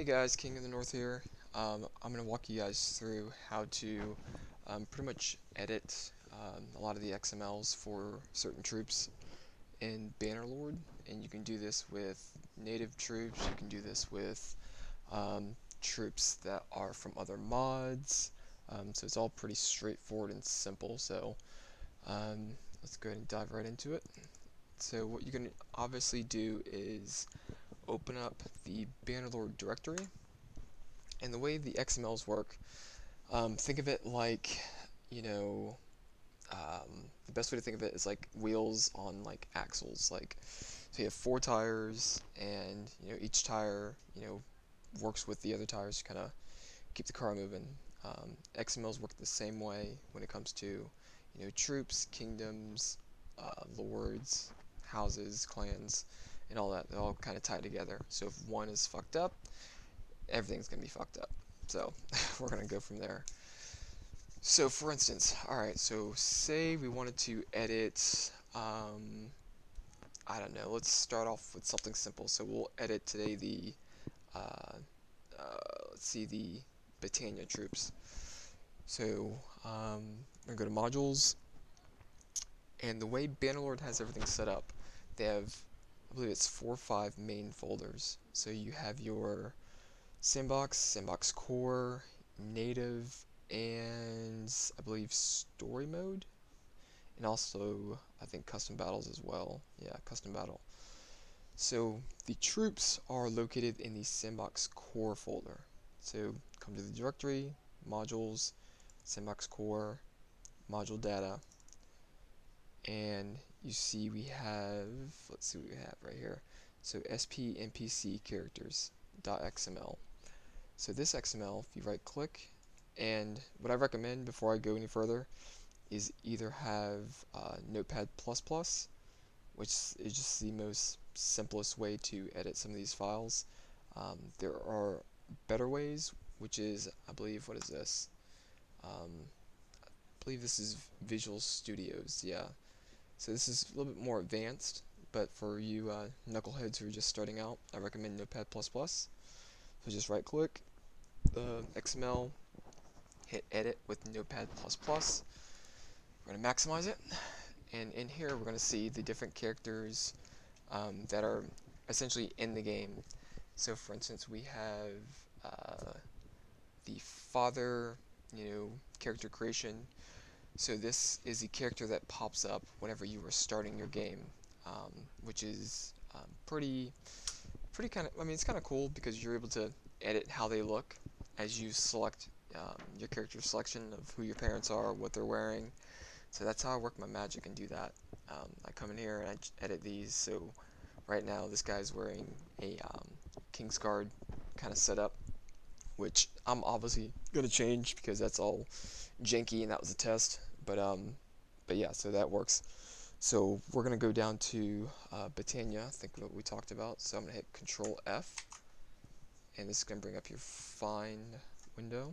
Hey guys, King of the North here. I'm going to walk you guys through how to pretty much edit a lot of the XMLs for certain troops in Bannerlord, and you can do this with native troops, you can do this with troops that are from other mods, so it's all pretty straightforward and simple, so let's go ahead and dive right into it. So what you're going to obviously do is open up the Bannerlord directory. And the way the XMLs work, think of it like, you know, the best way to think of it is like wheels on like axles. Like, so you have four tires, and each tire works with the other tires to kind of keep the car moving. XMLs work the same way when it comes to troops, kingdoms, lords, houses, clans, and all that. They all kind of tie together. So if one is fucked up, everything's gonna be fucked up. So we're gonna go from there. So for instance, alright, so say we wanted to edit, I don't know, let's start off with something simple. So we'll edit today the, uh, let's see, the Britannia troops. So I'm gonna go to modules, and the way Bannerlord has everything set up, they have, I believe it's 4 or 5 main folders. So you have your sandbox core, native, and I believe story mode, and also I think custom battles as well. Yeah, custom battle. So the troops are located in the sandbox core folder. So come to the directory, modules, sandbox core, module data, and you see we have, let's see what we have right here. So SP NPC characters .xml. So this XML, if you right click, and what I recommend before I go any further is either have Notepad++, which is just the most simplest way to edit some of these files. There are better ways, which is, I believe, what is this? I believe this is Visual Studios, yeah. So this is a little bit more advanced, but for you knuckleheads who are just starting out, I recommend Notepad++. So just right click the XML, hit edit with Notepad++. We're going to maximize it, and in here we're going to see the different characters that are essentially in the game. So for instance, we have the father, character creation. So this is the character that pops up whenever you are starting your game, which is pretty kind of, I mean, it's kind of cool because you're able to edit how they look as you select your character selection of who your parents are, what they're wearing. So that's how I work my magic and do that. I come in here and I edit these. So right now this guy's wearing a Kingsguard kind of setup, which I'm obviously gonna change because that's all janky and that was a test. But yeah, so that works. So we're gonna go down to Britannia, I think what we talked about. So I'm gonna hit Control F, and this is gonna bring up your find window.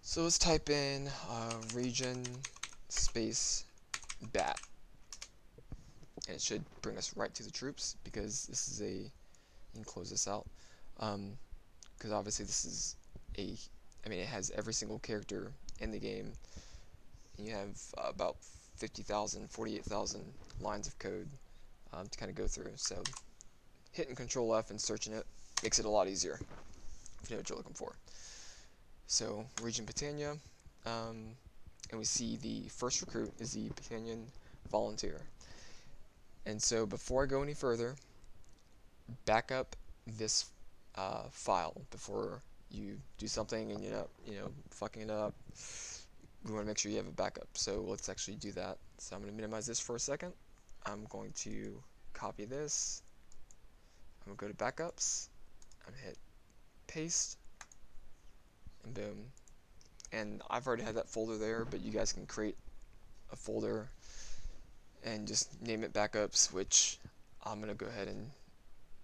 So let's type in region space bat, and it should bring us right to the troops because this is a, you can close this out, because obviously this is a, I mean, it has every single character in the game, and you have about 50,000, 48,000 lines of code to kind of go through. So hitting Control F and searching it makes it a lot easier if you know what you're looking for. So region Britannia, and we see the first recruit is the Britannian volunteer. And so before I go any further, back up this file before you do something and you're not, fucking it up. We want to make sure you have a backup. So let's actually do that. So I'm going to minimize this for a second. I'm going to copy this. I'm going to go to backups. I'm going to hit paste, and boom. And I've already had that folder there, but you guys can create a folder and just name it backups, which I'm going to go ahead and,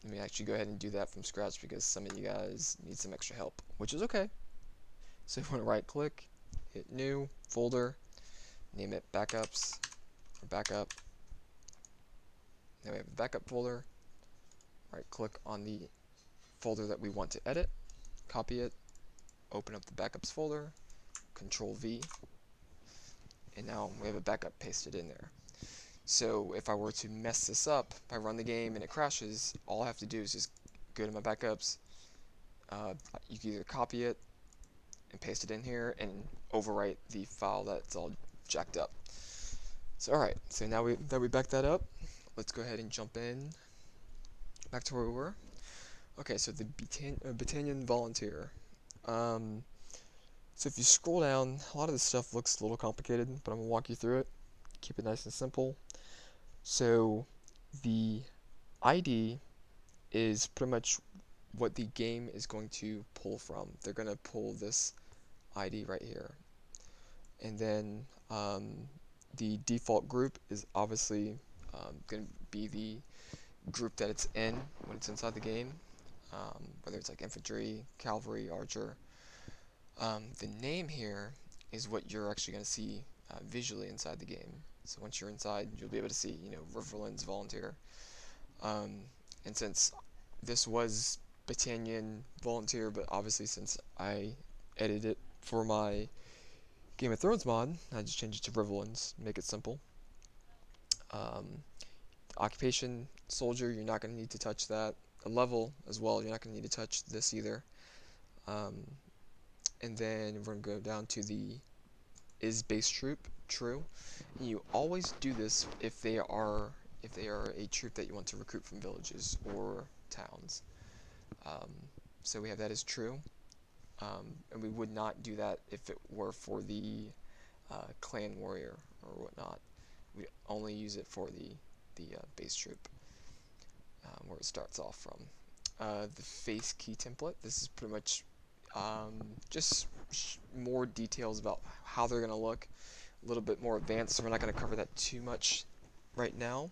let me actually go ahead and do that from scratch because some of you guys need some extra help, which is okay. So you want to right click, hit new, folder, name it backups, or backup. Then we have a backup folder, right click on the folder that we want to edit, copy it, open up the backups folder, Control V, and now we have a backup pasted in there. So if I were to mess this up, if I run the game and it crashes, all I have to do is just go to my backups. You can either copy it and paste it in here and overwrite the file that's all jacked up. So alright, so now that we backed that up, let's go ahead and jump in back to where we were. Okay, so the Battanian Volunteer. So if you scroll down, a lot of this stuff looks a little complicated, but I'm going to walk you through it. Keep it nice and simple. So the ID is pretty much what the game is going to pull from. They're going to pull this ID right here. And then the default group is obviously going to be the group that it's in when it's inside the game, whether it's like infantry, cavalry, archer. The name here is what you're actually going to see visually inside the game. So once you're inside, you'll be able to see, Riverlands Volunteer. And since this was Battanian Volunteer, but obviously since I edited it for my Game of Thrones mod, I just changed it to Riverlands, make it simple. Occupation, soldier, you're not going to need to touch that. A level as well, you're not going to need to touch this either. And then we're going to go down to the is base troop true. And you always do this if they are a troop that you want to recruit from villages or towns. So we have that as true. And we would not do that if it were for the clan warrior or whatnot. We only use it for the base troop, where it starts off from. The face key template. This is pretty much just more details about how they're going to look, a little bit more advanced, so we're not going to cover that too much right now.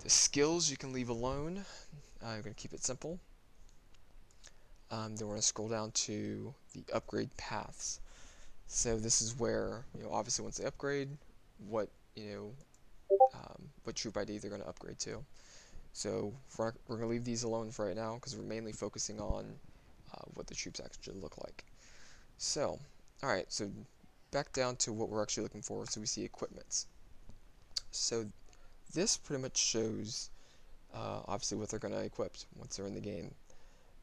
The skills you can leave alone. I'm going to keep it simple. Then we're going to scroll down to the upgrade paths. So this is where, obviously once they upgrade, what troop ID they're going to upgrade to. So we're going to leave these alone for right now because we're mainly focusing on what the troops actually look like. So, alright, so back down to what we're actually looking for. So we see equipments. So this pretty much shows obviously what they're going to equip once they're in the game.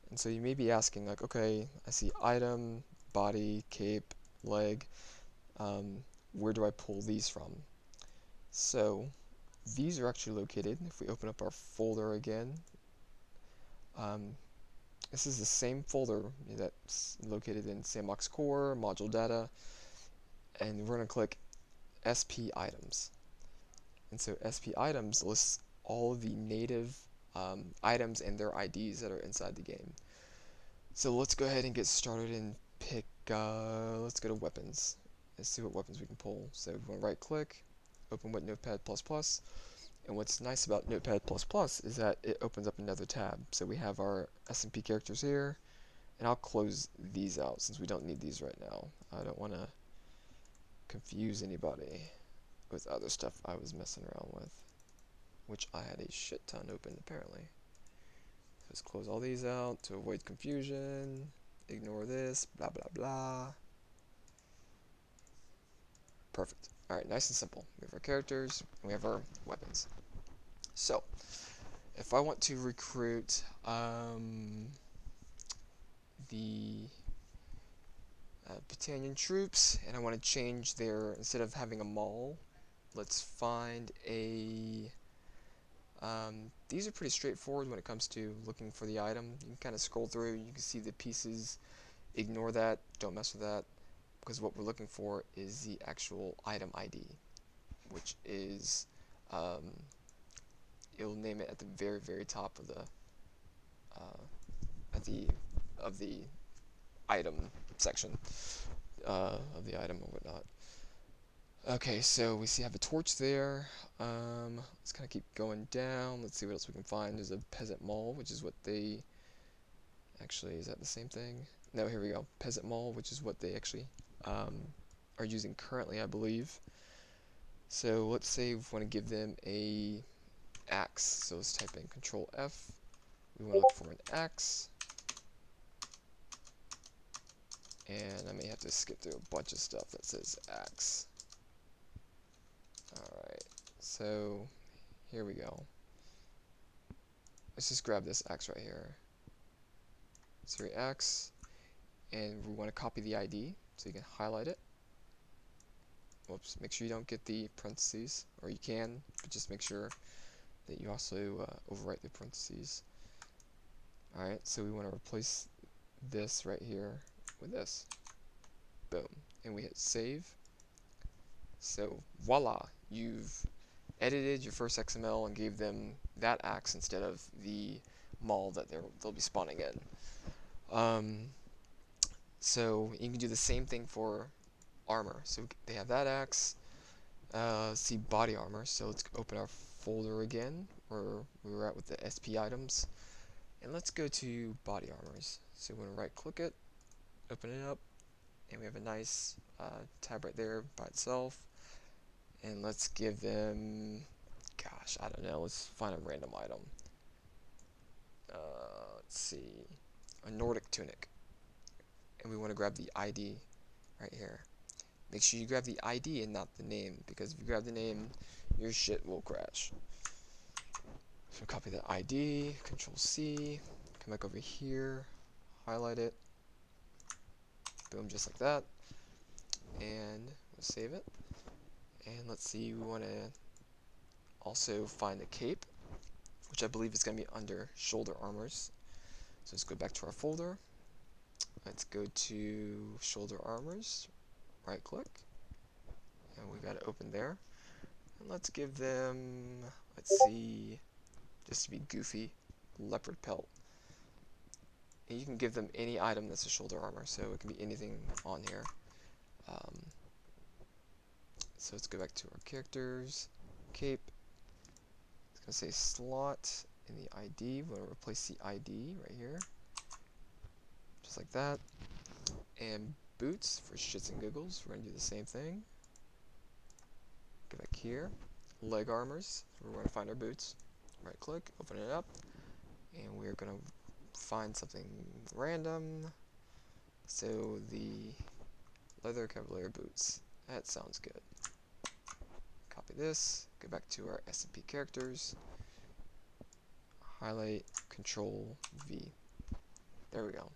And so you may be asking, like, okay, I see item, body, cape, leg. Where do I pull these from? So these are actually located, if we open up our folder again, this is the same folder that's located in Sandbox Core, Module Data, and we're going to click SP Items. And so SP Items lists all of the native items and their IDs that are inside the game. So let's go ahead and get started and pick, let's go to weapons. Let's see what weapons we can pull. So we want to right click, open with Notepad++. And what's nice about Notepad++ is that it opens up another tab. So we have our SMP characters here, and I'll close these out since we don't need these right now. I don't want to confuse anybody with other stuff I was messing around with, which I had a shit ton open apparently. Just close all these out to avoid confusion. Ignore this, blah blah blah. Perfect. Alright, nice and simple. We have our characters, and we have our weapons. So, if I want to recruit the Battanian troops, and I want to change their, instead of having a mall, let's find a, these are pretty straightforward when it comes to looking for the item. You can kind of scroll through, you can see the pieces, ignore that, don't mess with that, because what we're looking for is the actual item ID, which is, it'll name it at the very, very top of the item section of the item or whatnot. Okay, so we have a torch there. Let's kind of keep going down. Let's see what else we can find. There's a peasant mall, which is what they actually, is that the same thing? No, here we go. Peasant mall, which is what they actually are using currently, I believe. So let's say we want to give them a axe. So let's type in Control F. We want to look for an axe. And I may have to skip through a bunch of stuff that says X. Alright, so here we go. Let's just grab this X right here. So X, and we want to copy the ID, so you can highlight it. Whoops, make sure you don't get the parentheses, or you can, but just make sure that you also overwrite the parentheses. Alright, so we want to replace this right here with this. Boom. And we hit save. So voila, you've edited your first XML and gave them that axe instead of the mall that they'll be spawning in. So you can do the same thing for armor. So they have that axe. See body armor. So let's open our folder again where we were at with the SP items. And let's go to body armors. So we're going to right click it, open it up, and we have a nice tab right there by itself. And let's give them, gosh, I don't know, let's find a random item. Let's see, a Nordic Tunic. And we want to grab the ID right here. Make sure you grab the ID and not the name, because if you grab the name, your shit will crash. So copy the ID, Control C, come back over here, highlight it, boom, just like that, and we'll save it. And let's see, we want to also find the cape, which I believe is going to be under shoulder armors. So let's go back to our folder. Let's go to shoulder armors, right click, and we got it open there. And let's give them, let's see, just to be goofy, leopard pelt. And you can give them any item that's a shoulder armor, so it can be anything on here. So let's go back to our characters, cape. It's going to say slot in the ID. We're going to replace the ID right here, just like that. And boots for shits and giggles. We're going to do the same thing. Go back here, leg armors. We're going to find our boots. Right click, open it up, and we're going to find something random. So the leather cavalier boots. That sounds good. Copy this, go back to our SMP characters, highlight, Control V. There we go.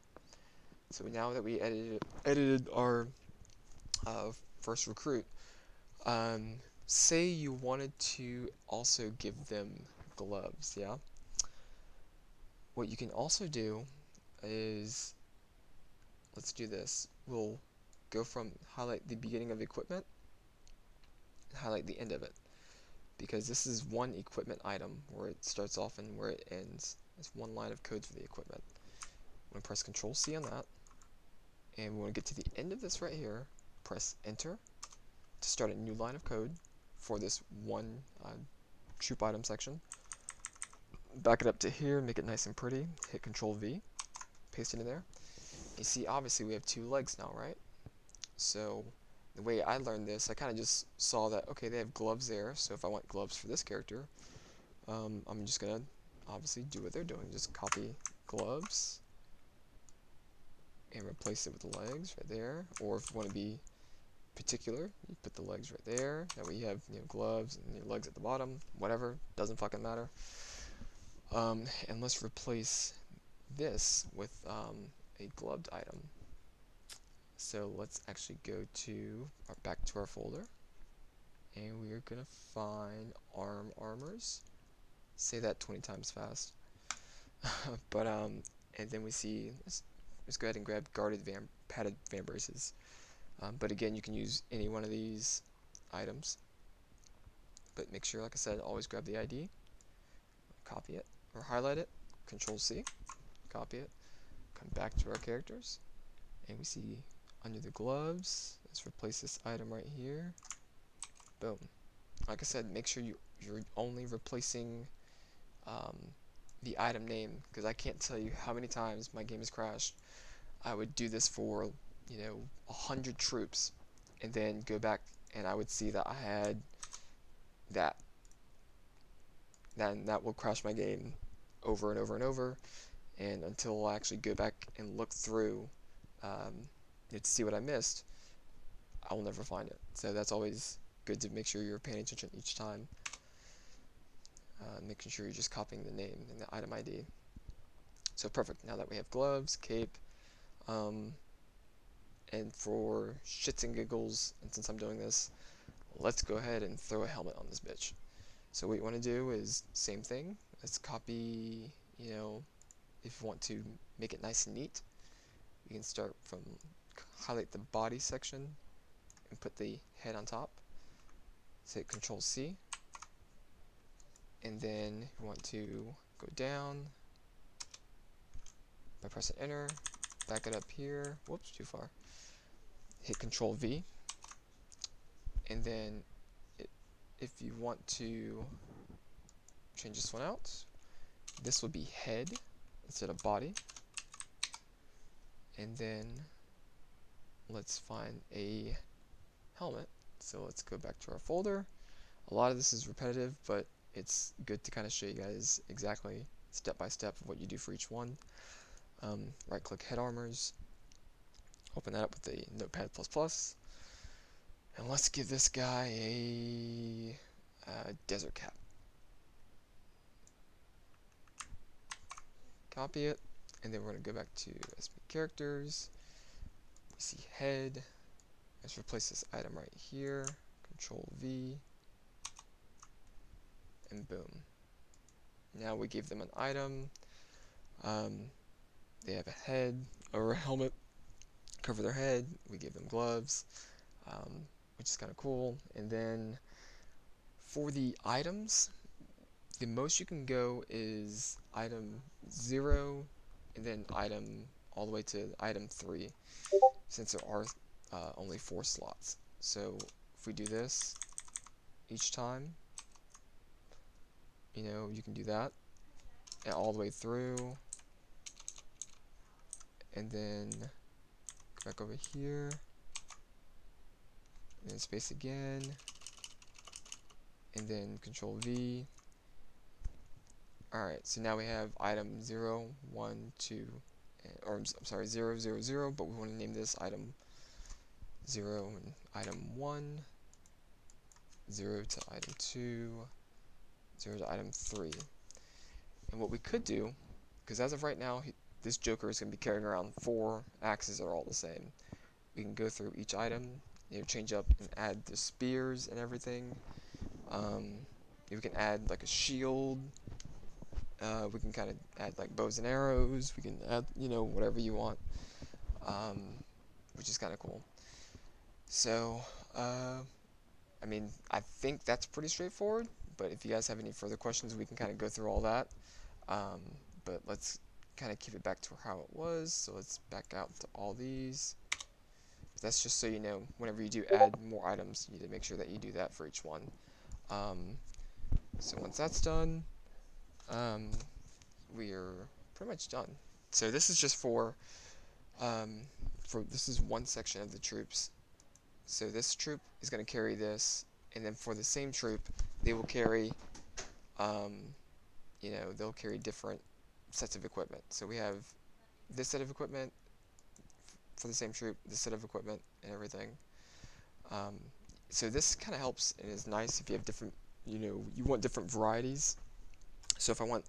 So now that we edited our first recruit, say you wanted to also give them gloves, yeah? What you can also do is, let's do this. We'll go from highlight the beginning of the equipment, highlight the end of it, because this is one equipment item where it starts off and where it ends. It's one line of code for the equipment. I'm going to press Control C on that, and we want to get to the end of this right here, press Enter to start a new line of code for this one troop item section. Back it up to here, make it nice and pretty, hit Control V, paste it in there. You see, obviously we have two legs now, right? So the way I learned this, I kind of just saw that, okay, they have gloves there, so if I want gloves for this character, I'm just going to obviously do what they're doing. Just copy gloves and replace it with the legs right there. Or if you want to be particular, you put the legs right there. That way you have gloves and your legs at the bottom, whatever, doesn't fucking matter. And let's replace this with a gloved item. So let's actually go to back to our folder, and we're gonna find armors. Say that 20 times fast. But and then we see, let's go ahead and grab padded vambraces. But again, you can use any one of these items. But make sure, like I said, always grab the ID, copy it or highlight it, Control C, copy it, come back to our characters, and we see under the gloves, let's replace this item right here. Boom. Like I said, make sure you're only replacing the item name, because I can't tell you how many times my game has crashed. I would do this for 100 troops, and then go back and I would see that I had that. Then that will crash my game over and over and over, and until I actually go back and look through to see what I missed, I will never find it. So that's always good to make sure you're paying attention each time. Making sure you're just copying the name and the item ID. So perfect. Now that we have gloves, cape, and for shits and giggles, and since I'm doing this, let's go ahead and throw a helmet on this bitch. So what you want to do is same thing. Let's copy, if you want to make it nice and neat, you can start from highlight the body section and put the head on top. So hit Control C, and then you want to go down by pressing Enter, back it up here. Whoops, too far. Hit Control V, and then if you want to change this one out, this will be head instead of body. And then let's find a helmet. So let's go back to our folder. A lot of this is repetitive, but it's good to kind of show you guys exactly step by step of what you do for each one. Right click head armors, open that up with the Notepad++, and let's give this guy a desert cap. Copy it, and then we're going to go back to SP characters. We see head. Let's replace this item right here. Control V, and boom. Now we gave them an item. They have a head or a helmet, cover their head. We gave them gloves, which is kind of cool. And then for the items, the most you can go is item 0, and then item all the way to item 3, since there are only 4 slots. So if we do this each time, you can do that, and all the way through, and then go back over here, and then space again, and then Control V. Alright, so now we have item 0, 1, 2, or I'm sorry, 0, 0, 0, but we want to name this item 0 and item 1, 0 to item 2, 0 to item 3. And what we could do, because as of right now, this Joker is going to be carrying around 4 axes that are all the same. We can go through each item, change up and add the spears and everything. We can add like a shield. We can kind of add like bows and arrows. We can add, whatever you want, which is kind of cool. So, I think that's pretty straightforward, but if you guys have any further questions, we can kind of go through all that. But let's kind of keep it back to how it was. So let's back out to all these. That's just so you know, whenever you do add more items, you need to make sure that you do that for each one. So once that's done, we are pretty much done. So this is just for this is one section of the troops. So this troop is going to carry this, and then for the same troop, they will carry, they'll carry different sets of equipment. So we have this set of equipment for the same troop, this set of equipment, and everything. So this kind of helps and is nice if you have different, you want different varieties. So if I want,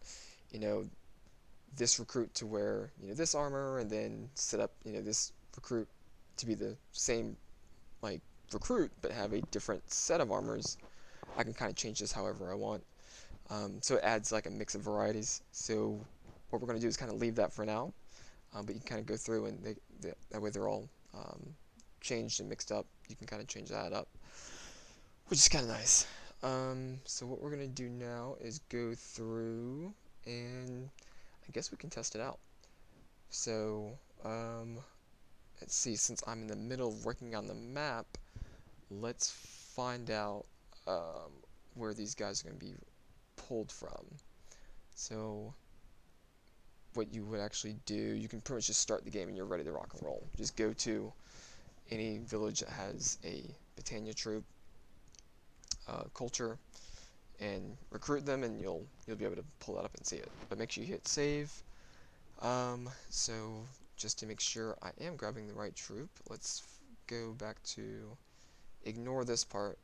this recruit to wear, this armor, and then set up, this recruit to be the same, like, recruit, but have a different set of armors, I can kind of change this however I want. So it adds like a mix of varieties. So what we're going to do is kind of leave that for now, but you can kind of go through and that way they're all changed and mixed up. You can kind of change that up, which is kind of nice. So what we're going to do now is go through and I guess we can test it out. So let's see, since I'm in the middle of working on the map, let's find out where these guys are going to be pulled from. So what you would actually do, you can pretty much just start the game and you're ready to rock and roll. Just go to any village that has a Britannia troop culture and recruit them, and you'll be able to pull that up and see it. But make sure you hit save. So just to make sure I am grabbing the right troop, let's go back to ignore this part,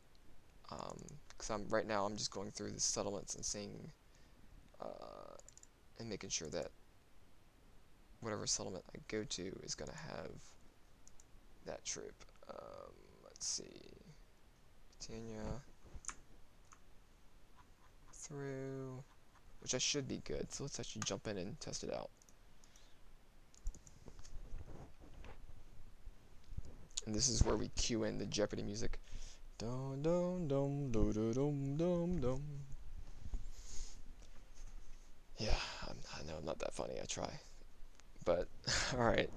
because right now I'm just going through the settlements and seeing and making sure that whatever settlement I go to is going to have that troop. Let's see, Britannia through, which I should be good, so let's actually jump in and test it out. And this is where we cue in the Jeopardy music. Dum dum dum dum dum dum dum. Yeah, I know I'm not that funny. I try, but all right.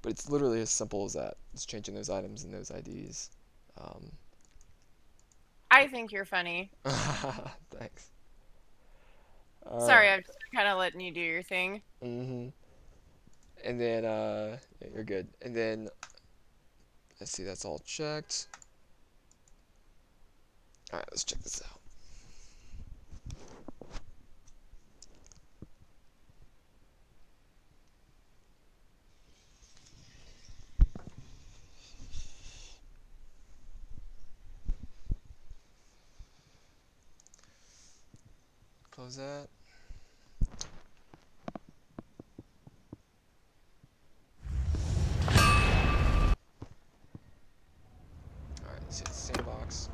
But it's literally as simple as that. It's changing those items and those IDs. I think you're funny. Thanks. Sorry, Alright. I'm just kind of letting you do your thing. And then, yeah, you're good. And then, let's see, that's all checked. Alright, let's check this out. Close that. Alright, let's hit the sandbox.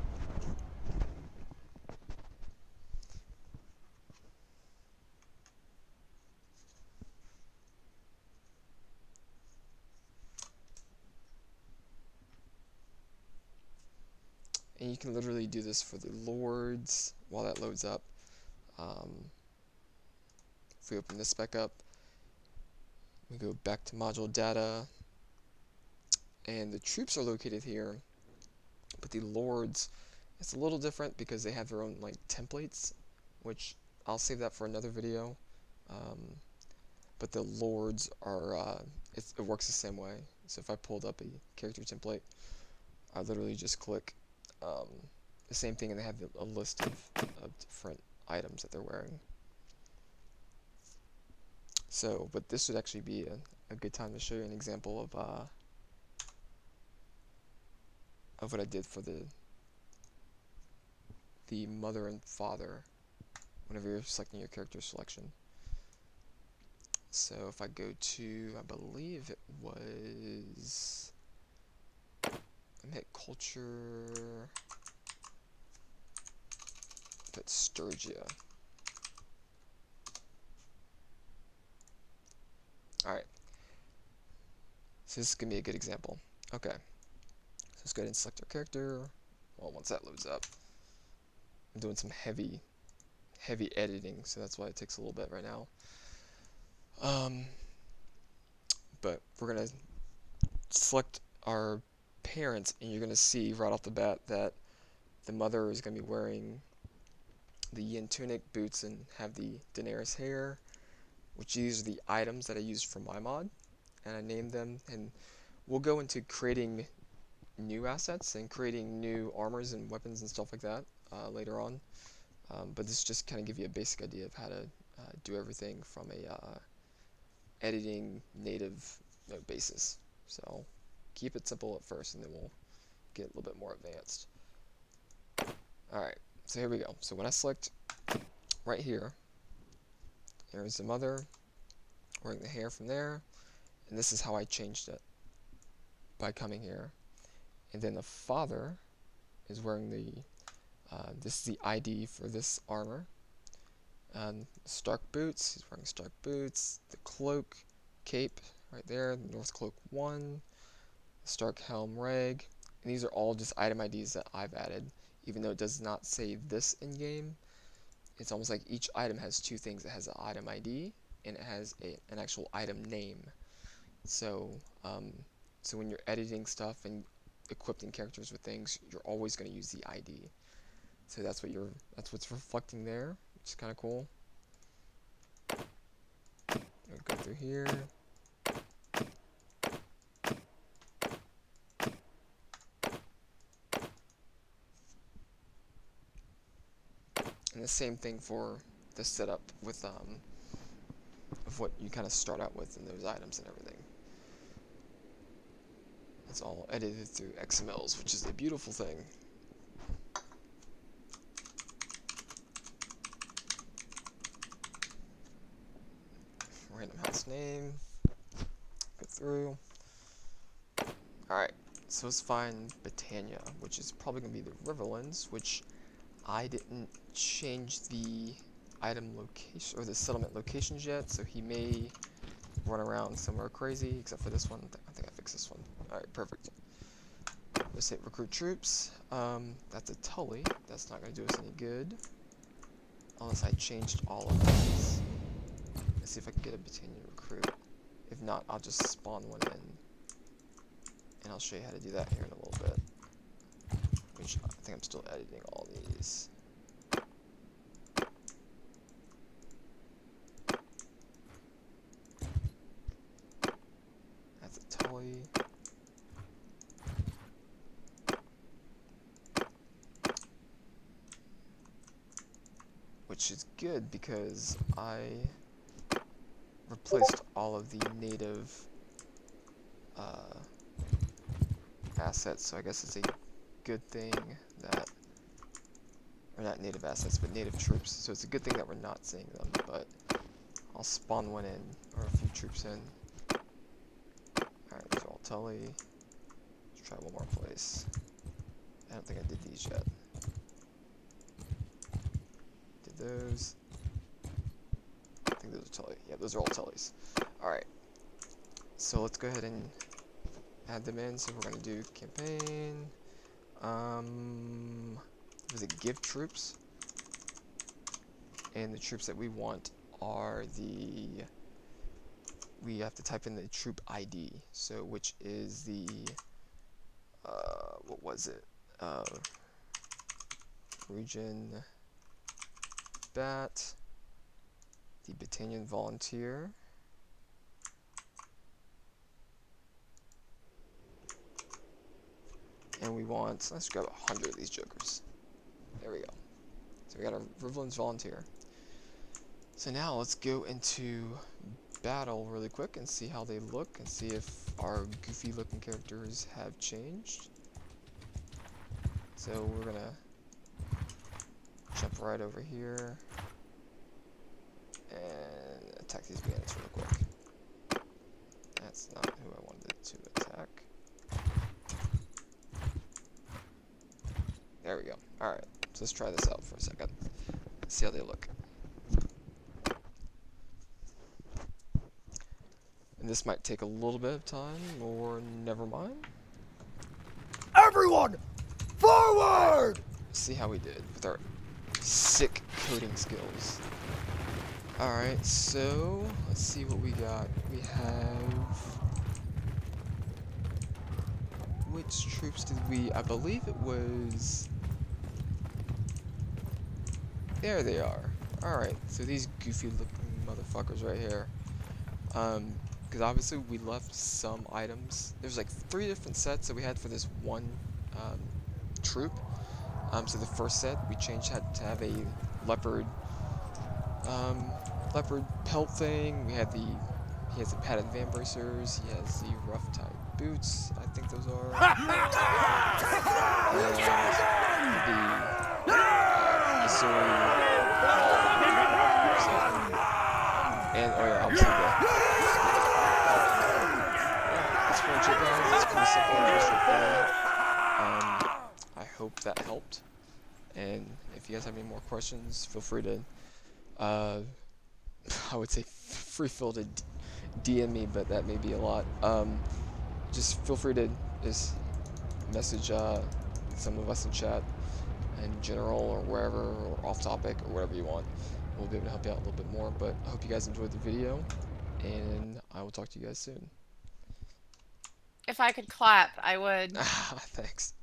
And you can literally do this for the lords while that loads up. If we open this back up, we go back to module data, and the troops are located here, but the lords, it's a little different because they have their own like templates, which I'll save that for another video. But the lords are, it works the same way. So if I pulled up a character template, I literally just click the same thing, and they have a list of different items that they're wearing. So, but this would actually be a good time to show you an example of what I did for the mother and father whenever you're selecting your character selection. So if I go to, I believe it was, I hit culture, put Sturgia. Alright, so this is going to be a good example. Okay, so let's go ahead and select our character. Well, once that loads up, I'm doing some heavy editing, so that's why it takes a little bit right now. But we're going to select our parents, and you're going to see right off the bat that the mother is going to be wearing the Yin Tunic, boots, and have the Daenerys hair, which these are the items that I used for my mod, and I named them, and we'll go into creating new assets and creating new armors and weapons and stuff like that later on. But this just kind of give you a basic idea of how to do everything from a editing native basis. So keep it simple at first, and then we'll get a little bit more advanced. Alright, so here we go. So when I select right here, there's the mother wearing the hair from there, and this is how I changed it by coming here. And then the father is wearing the this is the ID for this armor. Stark boots, he's wearing Stark boots. The cloak, cape, right there, North Cloak 1, Stark helm reg. And these are all just item IDs that I've added, even though it does not say this in game. It's almost like each item has two things. It has an item ID and it has an actual item name. So, so when you're editing stuff and equipping characters with things, you're always going to use the ID. So that's what's reflecting there, which is kind of cool. I'll go through here. And the same thing for the setup with of what you kind of start out with in those items and everything. It's all edited through XMLs, which is a beautiful thing. Random house name. Go through. Alright, so let's find Britannia, which is probably going to be the Riverlands, which I didn't change the item location, or the settlement locations yet, so he may run around somewhere crazy, except for this one. I think I fixed this one. Alright, perfect. Let's hit recruit troops. That's a Tully. That's not going to do us any good, unless I changed all of these. Let's see if I can get a Britannia recruit. If not, I'll just spawn one in. And I'll show you how to do that here in a little bit. Which I think I'm still editing all these. That's a Tully. Which is good because I replaced all of the native assets, so I guess it's a good thing that, or not native assets, but native troops, so it's a good thing that we're not seeing them, but I'll spawn one in, or a few troops in. Alright, these are all Tully. Let's try one more place. I don't think I did these yet. Did those. I think those are Tully. Yeah, those are all Tullys. Alright, so let's go ahead and add them in. So we're going to do campaign. Was it give troops? And the troops that we want are the, we have to type in the troop ID, so which is the, what was it? Region Bat, the Battalion Volunteer. And we want, let's grab 100 of these jokers. There we go. So we got our Riverlands Volunteer. So now let's go into battle really quick and see how they look and see if our goofy looking characters have changed. So we're gonna jump right over here and attack these bandits really quick. That's not who I wanted to attack. There we go. Alright, so let's try this out for a second. See how they look. And this might take a little bit of time, or never mind. Everyone, forward! See how we did with our sick coding skills. Alright, so let's see what we got. We have, which troops did we, I believe it was, there they are. Alright, so these goofy looking motherfuckers right here. Because obviously we left some items. There's like 3 different sets that we had for this one troop. So the first set we changed had to have a leopard pelt thing. We had he has the padded van bracers. He has the rough tied boots. I think those are. And the Missouri. And oh yeah, obviously that's pretty much it, guys. It's pretty simple and straightforward. I hope that helped. And if you guys have any more questions, feel free to, I would say feel to DM me, but that may be a lot. Just feel free to just message some of us in chat in general or wherever, or off topic or whatever you want. We'll be able to help you out a little bit more, but I hope you guys enjoyed the video, and I will talk to you guys soon. If I could clap, I would. Thanks.